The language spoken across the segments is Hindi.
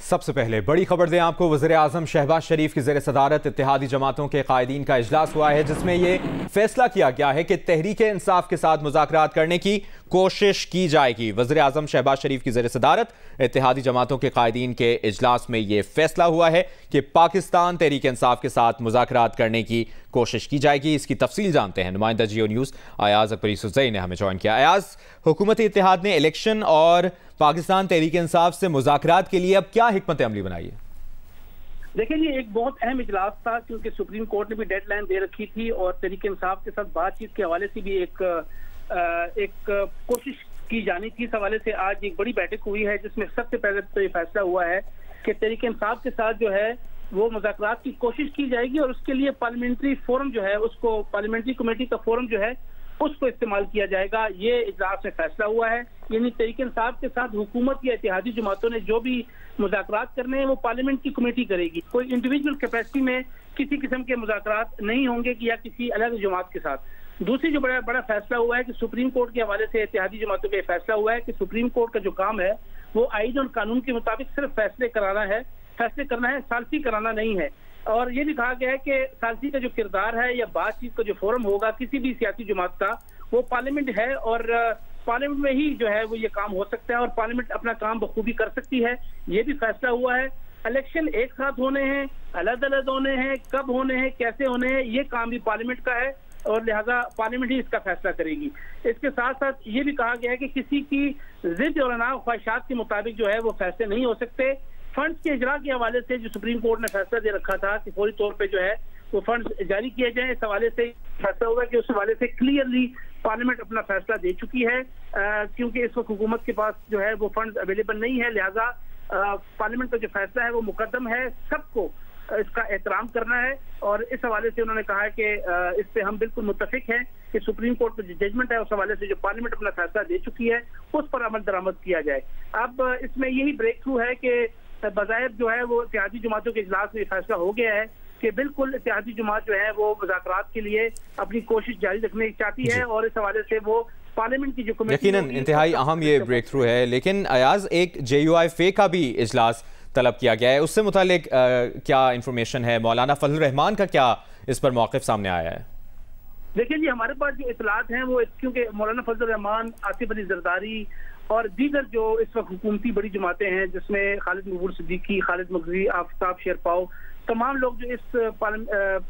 सबसे पहले बड़ी खबर दें आपको। वज़ीर आज़म शहबाज शरीफ की ज़ेर सदारत इत्तेहादी जमातों के कायदीन का इजलास हुआ है, जिसमें यह फैसला किया गया है कि तहरीक इंसाफ के साथ मुज़ाकरात करने की कोशिश की जाएगी। वज़ीर आज़म शहबाज शरीफ की ज़ेर सदारत इत्तेहादी जमातों के कायदीन के इजलास में यह फैसला हुआ है कि पाकिस्तान तहरीक इंसाफ के साथ मुज़ाकरात करने की कोशिश की जाएगी। इसकी तफसील जानते हैं। नुमाइंदा जियो न्यूज़ अयाज अकबरी सुज़ई ने हमें ज्वाइन किया। अयाज, हुकूमती इत्तेहाद ने इलेक्शन और पाकिस्तान तहरीक इंसाफ से मुज़ाकरात के लिए अब क्या हिकमत अमली बनाई है? देखिए, ये एक बहुत अहम इजलास था क्योंकि सुप्रीम कोर्ट ने भी डेडलाइन दे रखी थी और तहरीक इंसाफ के साथ बातचीत के हवाले से भी एक कोशिश की जानी थी। इस हवाले से आज एक बड़ी बैठक हुई है जिसमें सबसे पहले तो ये फैसला हुआ है कि तहरीक इंसाफ के साथ जो है वो मुज़ाकरात की कोशिश की जाएगी और उसके लिए पार्लियामेंट्री फोरम जो है उसको, पार्लियामेंट्री कमेटी का फोरम जो है उसको इस्तेमाल किया जाएगा। ये इजलास में फैसला हुआ है। यानी तहरीक इंसाफ के साथ हुकूमत या इत्तेहादी जमातों ने जो भी मुज़ाकरात करने हैं वो पार्लियामेंट की कमेटी करेगी। कोई इंडिविजुअल कैपेसिटी में किसी किस्म के मुज़ाकरात नहीं होंगे कि या किसी अलग जमात के साथ। दूसरी जो बड़ा फैसला हुआ है कि सुप्रीम कोर्ट के हवाले से इत्तेहादी जमातों का फैसला हुआ है कि सुप्रीम कोर्ट का जो काम है वो आईन और कानून के मुताबिक सिर्फ फैसले करना है, सालसी कराना नहीं है। और ये भी कहा गया है कि सालसी का जो किरदार है या बातचीत का जो फोरम होगा किसी भी सियासी जमात का, वो पार्लियामेंट है और पार्लियामेंट में ही जो है वो ये काम हो सकता है और पार्लियामेंट अपना काम बखूबी कर सकती है। ये भी फैसला हुआ है। इलेक्शन एक साथ होने हैं, अलग अलग होने हैं, कब होने हैं, कैसे होने हैं, ये काम भी पार्लियामेंट का है और लिहाजा पार्लियामेंट ही इसका फैसला करेगी। इसके साथ साथ ये भी कहा गया है कि किसी की जिद और अनाव ख्वाहिशात के मुताबिक जो है वो फैसले नहीं हो सकते। फंड्स के इजरा के हवाले से जो सुप्रीम कोर्ट ने फैसला दे रखा था कि फौरी तौर पे जो है वो फंड्स जारी किए जाएं, इस हवाले से फैसला होगा कि उस हवाले से क्लियरली पार्लियामेंट अपना फैसला दे चुकी है क्योंकि इस वक्त हुकूमत के पास जो है वो फंड्स अवेलेबल नहीं है। लिहाजा पार्लियामेंट का जो फैसला है वो मुकद्दम है, सबको इसका एहतराम करना है और इस हवाले से उन्होंने कहा है कि इस पे हम बिल्कुल मुत्तफिक हैं कि सुप्रीम कोर्ट का जो जजमेंट है उस हवाले से जो पार्लियामेंट अपना फैसला दे चुकी है उस पर अमल दरामद किया जाए। अब इसमें यही ब्रेक थ्रू है कि बज़ाहिर जो है वो इत्तेहादी जमातों के इजलास में फैसला हो गया है कि बिल्कुल इत्तेहादी जमात जो है वो मुज़ाकरात के लिए अपनी कोशिश जारी रखने चाहती है और इस हवाले से वो पार्लियामेंट की जो कमेटी यकीनन इंतहाई अहम ये ब्रेक थ्रू है। लेकिन अयाज, एक JUI का भी इजलास तलब किया गया है, उससे मुतालिक क्या इंफॉर्मेशन है? मौलाना फजल रहमान का क्या इस पर मौक़िफ़ सामने आया है? देखिए जी, हमारे पास जो इतलात हैं वो क्योंकि मौलाना फजल रहमान, आसिफ अली जरदारी और दीगर जो इस वक्त हुकूमती बड़ी जमातें हैं जिसमें खालिद मकबूल सिद्दीकी, खालिद मगजी, आफ्ताब शेरपाओ, तमाम लोग जो इस प्राइम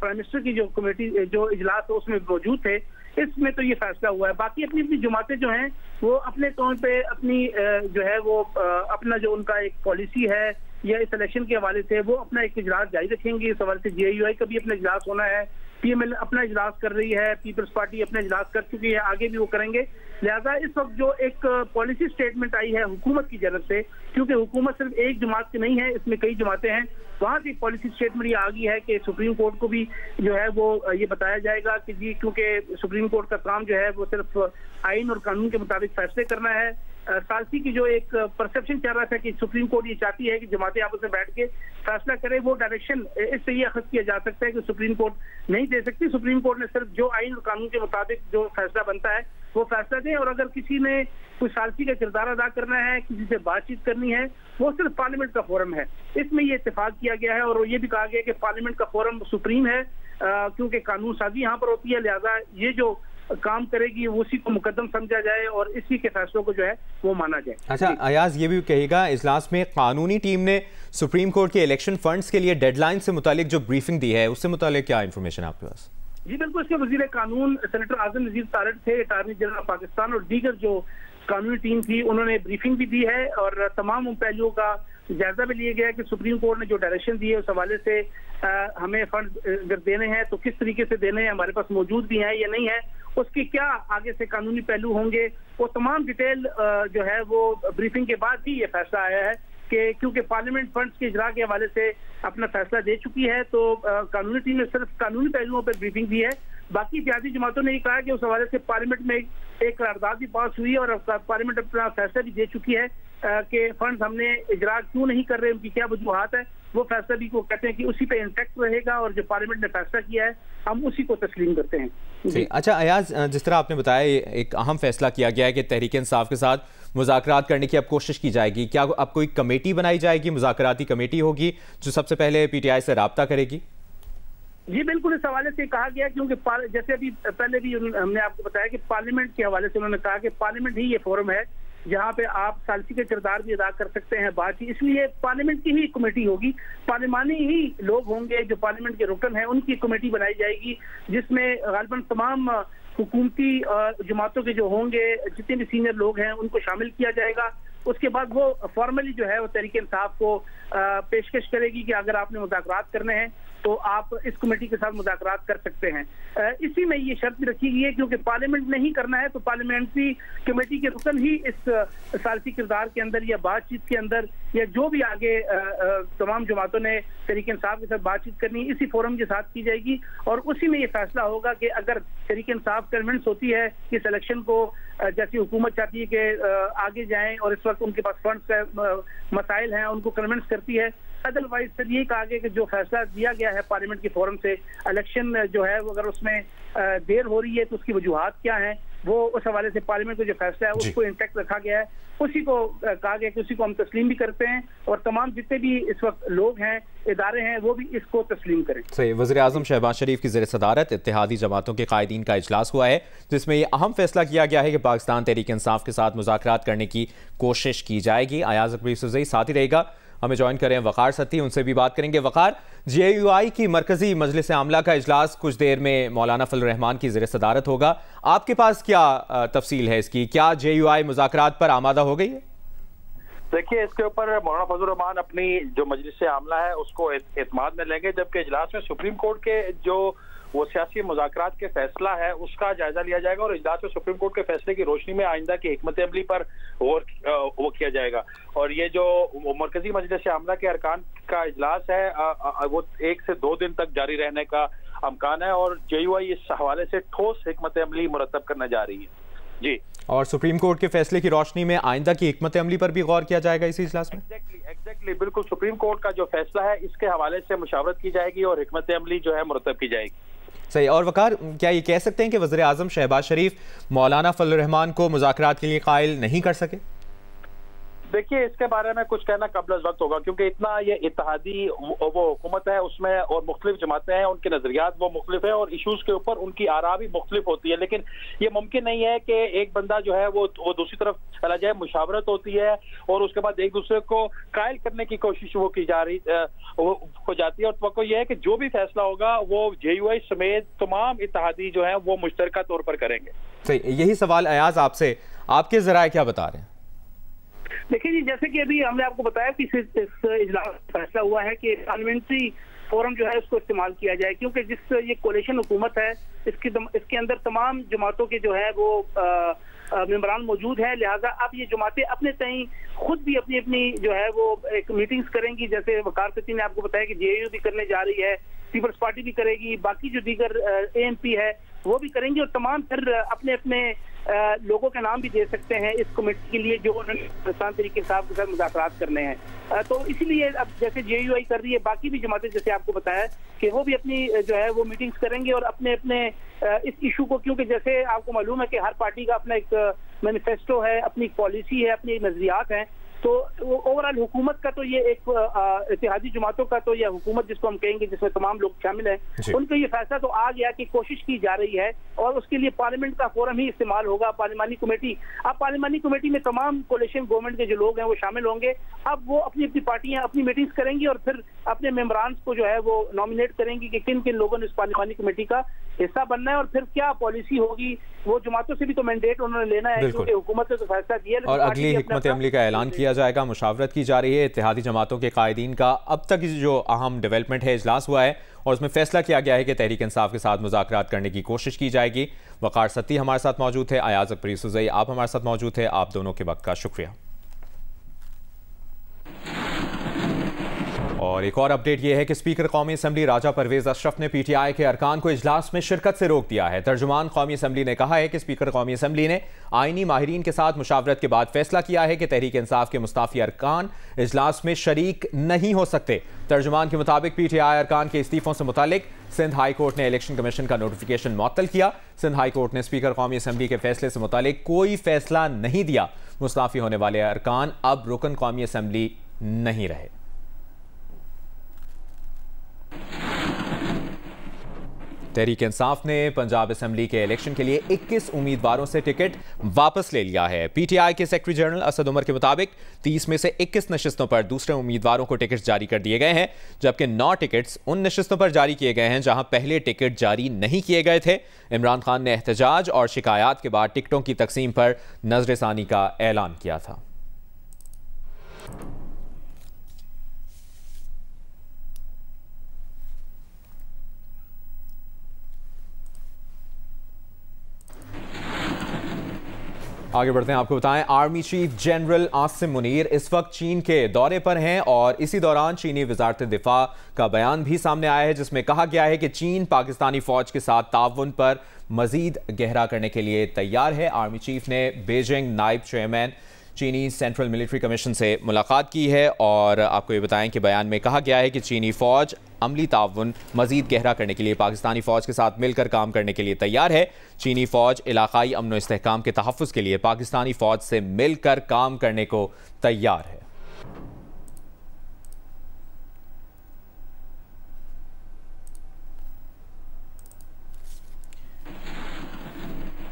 मिनिस्टर की जो कमेटी जो इजलास है उसमें मौजूद थे, इसमें तो ये फैसला हुआ है। बाकी अपनी अपनी जमातें जो हैं वो अपने तौर पे अपनी जो है वो अपना जो उनका एक पॉलिसी है या इस इलेक्शन के हवाले से वो अपना एक इजलास जारी रखेंगे। इस हवाले से JUI का भी अपना इजलास होना है, PML अपना इजलास कर रही है, पीपल्स पार्टी अपना इजलास कर चुकी है, आगे भी वो करेंगे। लिहाजा इस वक्त जो एक पॉलिसी स्टेटमेंट आई है हुकूमत की जानब से, क्योंकि हुकूमत सिर्फ एक जमात की नहीं है, इसमें कई जमातें हैं, वहाँ से पॉलिसी स्टेटमेंट ये आ गई है कि सुप्रीम कोर्ट को भी जो है वो ये बताया जाएगा कि जी क्योंकि सुप्रीम कोर्ट का काम जो है वो सिर्फ आइन और कानून के मुताबिक फैसले करना है। सालसी की जो एक परसेप्शन चल रहा था कि सुप्रीम कोर्ट ये चाहती है कि जमातें आपस में बैठ के फैसला करे, वो डायरेक्शन इससे ये अखज़ किया जा सकता है कि सुप्रीम कोर्ट नहीं दे सकती। सुप्रीम कोर्ट ने सिर्फ जो आइन और कानून के मुताबिक जो फैसला बनता है वो फैसला दे और अगर किसी ने कोई सालसी का किरदार अदा करना है, किसी से बातचीत करनी है, वो सिर्फ पार्लियामेंट का फोरम है। इसमें ये इत्तेफाक किया गया है और ये भी कहा गया कि पार्लियामेंट का फोरम सुप्रीम है क्योंकि कानून साजी यहाँ पर होती है। लिहाजा ये जो काम करेगी उसी को मुकद्दम समझा जाए और इसी के फैसलों को जो है वो माना जाए। अच्छा अयाज, ये भी कहेगा इजलास में कानूनी टीम ने सुप्रीम कोर्ट के इलेक्शन फंड्स के लिए डेडलाइन से मुतालिक जो ब्रीफिंग दी है उससे मुतालिक क्या इंफॉर्मेशन है आपके पास? जी बिल्कुल, इसके वजीर कानून सेनेटर आजम नजीर तारड़ थे, अटारनी जनरल पाकिस्तान और दीगर जो कानूनी टीम थी उन्होंने ब्रीफिंग भी दी है और तमाम उन पहलुओं का जायजा भी लिया गया कि सुप्रीम कोर्ट ने जो डायरेक्शन दी है उस हवाले से हमें फंड अगर देने हैं तो किस तरीके से देने हैं, हमारे पास मौजूद भी है या नहीं है, उसके क्या आगे से कानूनी पहलू होंगे, वो तमाम डिटेल जो है वो ब्रीफिंग के बाद ही ये फैसला आया है कि क्योंकि पार्लियामेंट फंड्स के इजरा के हवाले से अपना फैसला दे चुकी है तो कानूनी टीम ने सिर्फ कानूनी पहलुओं पर ब्रीफिंग दी है। बाकी इत्तेहादी जमातों ने ये कहा कि उस हवाले से पार्लियामेंट में एक करारदाद भी पास हुई और पार्लियामेंट अपना फैसला भी दे चुकी है के फंड्स हमने इजरा क्यों नहीं कर रहे, उनकी क्या वजूहात है, वो फैसला भी को कहते हैं कि उसी पे इंटैक्ट रहेगा और जो पार्लियामेंट ने फैसला किया है हम उसी को तस्लीम करते हैं। अच्छा अयाज, जिस तरह आपने बताया एक अहम फैसला किया गया है कि तहरीक इंसाफ के साथ मुज़ाकरात करने की अब कोशिश की जाएगी, क्या अब कोई कमेटी बनाई जाएगी, मुज़ाकराती कमेटी होगी जो सबसे पहले PTI से राब्ता करेगी? जी बिल्कुल, इस हवाले से कहा गया क्योंकि जैसे अभी पहले भी हमने आपको बताया कि पार्लियामेंट के हवाले से उन्होंने कहा कि पार्लियामेंट ही ये फोरम है जहाँ पे आप सालसी के किरदार भी अदा कर सकते हैं बातचीत, इसलिए पार्लियामेंट की ही कमेटी होगी, पार्लिमानी ही लोग होंगे जो पार्लियामेंट के रुकन हैं, उनकी कमेटी बनाई जाएगी जिसमें गालिबन तमाम हुकूमती जमातों के जो होंगे जितने भी सीनियर लोग हैं उनको शामिल किया जाएगा। उसके बाद वो फॉर्मली जो है वो तहरीक इंसाफ को पेशकश करेगी कि अगर आपने मुज़ाकरात करने हैं तो आप इस कमेटी के साथ मुज़ाकरात कर सकते हैं। इसी में ये शर्त भी रखी गई है क्योंकि पार्लियामेंट नहीं करना है तो पार्लियामेंट्री कमेटी के रुकन ही इस सालसी किरदार के अंदर या बातचीत के अंदर या जो भी आगे तमाम जमातों ने तहरीक इंसाफ के साथ बातचीत करनी है इसी फोरम के साथ की जाएगी और उसी में ये फैसला होगा कि अगर तहरीक इंसाफ कन्विंस होती है कि इस इलेक्शन को जैसी हुकूमत चाहती है कि आगे जाएं और इस वक्त उनके पास फंड्स मसाइल हैं उनको कन्विंस करती है, अदरवाइज फिर यही कहा गया कि जो फैसला दिया गया है पार्लियामेंट के फोरम से इलेक्शन जो है वो अगर उसमें देर हो रही है तो उसकी वजूहात क्या है, वो उस हवाले से पार्लियामेंट का जो फैसला है उसको इंटैक्ट रखा गया है, उसी को कहा गया कि उसी को हम तस्लीम भी करते हैं और तमाम जितने भी इस वक्त लोग हैं इदारे हैं वो भी इसको तस्लीम करें। सही। वज़ीर-ए-आज़म शहबाज शरीफ की ज़ेर सदारत इत्तेहादी जमातों के कायदीन का इजलास हुआ है जिसमें यह अहम फैसला किया गया है कि पाकिस्तान तहरीक इंसाफ के साथ मुज़ाकरात करने की कोशिश की जाएगी। अयाज अकबर यूसुफ़ज़ई साथ ही रहेगा, हमें ज्वाइन करें वक़ार सत्ती, उनसे भी बात करेंगे। वक़ार, JUI की मरकज़ी मजलिस आमला का इजलास कुछ देर में मौलाना फजल रहमान की ज़ेर सदारत होगा, आपके पास क्या तफसील है इसकी, क्या JUI मुज़ाकरात पर आमादा हो गई है? देखिए, इसके ऊपर मौलाना फजल रहमान अपनी जो मजलिस आमला है उसको एतमाद में लेंगे, जबकि इजलास में सुप्रीम कोर्ट के जो वो सियासी मुज़ाकरात के फैसला है उसका जायजा लिया जाएगा और इजलास में सुप्रीम कोर्ट के फैसले की रोशनी में आइंदा की हिकमत अमली पर वो किया जाएगा। और ये जो मरकजी मजलिस आमला के अरकान का इजलास है वो 1 से 2 दिन तक जारी रहने का अमकान है और JUI इस हवाले से ठोस हिकमत अमली मुरतब करने जा रही है। जी, और सुप्रीम कोर्ट के फैसले की रोशनी में आइंदा की हिकमत अमली पर भी गौर किया जाएगा इसी इजलास में? एग्जैक्टली बिल्कुल, सुप्रीम कोर्ट का जो फैसला है इसके हवाले से मुशावरत की जाएगी और हिकमत अमली जो है मुरतब की जाएगी। सही। और वकार, क्या ये कह सकते हैं कि वज़ीर-ए-आज़म शहबाज शरीफ मौलाना फजल रहमान को मुज़ाकरात के लिए कायल नहीं कर सके? देखिए, इसके बारे में कुछ कहना कबल वक्त होगा क्योंकि इतना ये इत्तेहादी वो हुकूमत है उसमें और मुख्तलिफ जमातें हैं, उनके नजरियात वो मुख्तलिफ है और इशूज के ऊपर उनकी आरा भी मुख्तलिफ होती है, लेकिन ये मुमकिन नहीं है कि एक बंदा जो है वो दूसरी तरफ चला जाए। मुशावरत होती है और उसके बाद एक दूसरे को कायल करने की कोशिश वो की जा रही हो जाती है और तवक्को ये है कि जो भी फैसला होगा वो JUI समेत तमाम इत्तेहादी जो है वो मुश्तरका तौर पर करेंगे। सही। यही सवाल अयाज आपसे, आपके ज़राए क्या बता रहे हैं? देखिए जी, जैसे कि अभी हमने आपको बताया कि इस इजलास में फैसला हुआ है कि पार्लियामेंट्री फोरम जो है उसको इस्तेमाल किया जाए क्योंकि जिस ये कोलिशन हुकूमत है इसके अंदर तमाम जमातों के जो है वो मेंबरान मौजूद है, लिहाजा अब ये जमातें अपने तय खुद भी अपनी अपनी जो है वो एक मीटिंग्स करेंगी। जैसे वकार सत्ती ने आपको बताया कि JUI भी करने जा रही है, पीपल्स पार्टी भी करेगी, बाकी जो दीगर ANP है वो भी करेंगे और तमाम फिर अपने अपने लोगों के नाम भी दे सकते हैं इस कमेटी के लिए जो उन्होंने पाकिस्तान तहरीक इंसाफ के साथ मुज़ाकरात करने हैं। तो इसीलिए अब जैसे JUI कर रही है, बाकी भी जमातें जैसे आपको बताया कि वो भी अपनी जो है वो मीटिंग्स करेंगे और अपने अपने इस इशू को, क्योंकि जैसे आपको मालूम है कि हर पार्टी का अपना एक मैनिफेस्टो है, अपनी पॉलिसी है, अपनी नजरियात हैं, तो ओवरऑल हुकूमत का तो ये एक इत्तेहादी जमातों का तो यह हुकूमत जिसको हम कहेंगे जिसमें तमाम लोग शामिल हैं, उनका ये फैसला तो आ गया कि कोशिश की जा रही है और उसके लिए पार्लियामेंट का फोरम ही इस्तेमाल होगा, पार्लिमानी कमेटी। अब पार्लिमानी कमेटी में तमाम कोलिशन गवर्नमेंट के जो लोग हैं वो शामिल होंगे। अब वो अपनी अपनी पार्टियां अपनी मीटिंग्स करेंगी और फिर अपने मेंबरान को जो है वो नॉमिनेट करेंगी कि किन किन लोगों ने इस पार्लिमानी कमेटी का हिस्सा बनना है और फिर क्या पॉलिसी होगी। वो जमातों से भी तो मैंडेट उन्होंने लेना है क्योंकि हुकूमत ने तो फैसला दिया और अगली हिकमत अमली का ऐलान किया जाएगा। मुशावरत की जा रही है इत्तेहादी जमातों के कायदीन का। अब तक जो अहम डेवलपमेंट है, इजलास हुआ है और उसमें फैसला किया गया है कि तहरीक इंसाफ के साथ मुज़ाकरात करने की कोशिश की जाएगी। वकार सत्ती हमारे साथ मौजूद है, अयाज अकबर यूसुफ़ज़ई आप हमारे साथ मौजूद थे, आप दोनों के वक्त का शुक्रिया। और एक और अपडेट यह है कि स्पीकर कौमी असम्बली राजा परवेज अशरफ ने पीटीआई के अरकान को इजलास में शिरकत से रोक दिया है। तर्जुमान कौमी असम्बली ने कहा है कि स्पीकर कौमी असम्बली ने आईनी माहिरीन के साथ मुशावरत के बाद फैसला किया है कि तहरीक इंसाफ के मुस्ताफी अरकान इजलास में शरीक नहीं हो सकते। तर्जुमान के मुताबिक पीटीआई अरकान के इस्तीफों से मुतालिक सिंध हाई कोर्ट ने इलेक्शन कमीशन का नोटिफिकेशन मुअत्तल किया। सिंध हाई कोर्ट ने स्पीकर कौमी असम्बली के फैसले से मुतालिक कोई फैसला नहीं दिया। मुस्ताफी होने वाले अरकान अब रुकन कौमी असम्बली नहीं रहे। तहरीक इंसाफ ने पंजाब असम्बली के इलेक्शन के लिए 21 उम्मीदवारों से टिकट वापस ले लिया है। पीटीआई के सेक्रेटरी जनरल असद उमर के मुताबिक 30 में से 21 नशिस्तों पर दूसरे उम्मीदवारों को टिकट जारी कर दिए गए हैं, जबकि 9 टिकट्स उन नशिस्तों पर जारी किए गए हैं जहां पहले टिकट जारी नहीं किए गए थे। इमरान खान ने एहतजाज और शिकायत के बाद टिकटों की तकसीम पर नजरसानी का ऐलान किया था। आगे बढ़ते हैं, आपको बताएं army chief general Asim Munir इस वक्त चीन के दौरे पर हैं और इसी दौरान चीनी वजारत दिफा का बयान भी सामने आया है जिसमें कहा गया है कि चीन पाकिस्तानी फौज के साथ ताउन पर मजीद गहरा करने के लिए तैयार है। आर्मी चीफ ने बीजिंग नायब चेयरमैन चीनी सेंट्रल मिलिट्री कमीशन से मुलाकात की है और आपको ये बताएं कि बयान में कहा गया है कि चीनी फौज अमली ताउन मजीद गहरा करने के लिए पाकिस्तानी फौज के साथ मिलकर काम करने के लिए तैयार है। चीनी फौज इलाकाई अमन व इस्तेहकाम के तहफ़्फ़ुज़ के लिए पाकिस्तानी फौज से मिलकर काम करने को तैयार है।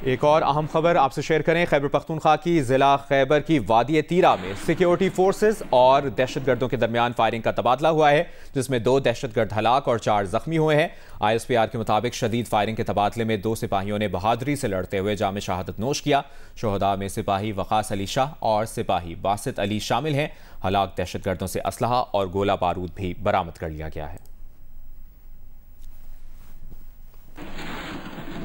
एक और अहम खबर आपसे शेयर करें, खैबर पख्तूनख्वा की ज़िला खैबर की वादी तीरा में सिक्योरिटी फोर्सेस और दहशतगर्दों के दरमियान फायरिंग का तबादला हुआ है जिसमें 2 दहशतगर्द हलाक और 4 जख्मी हुए हैं। ISPR के मुताबिक शदीद फायरिंग के तबादले में 2 सिपाहियों ने बहादुरी से लड़ते हुए जाम शहादत नोश किया। शोहदा में सिपाही वक़ास अली शाह और सिपाही बासित अली शामिल हैं। हलाक दहशतगर्दों से असलहा और गोला बारूद भी बरामद कर लिया गया है।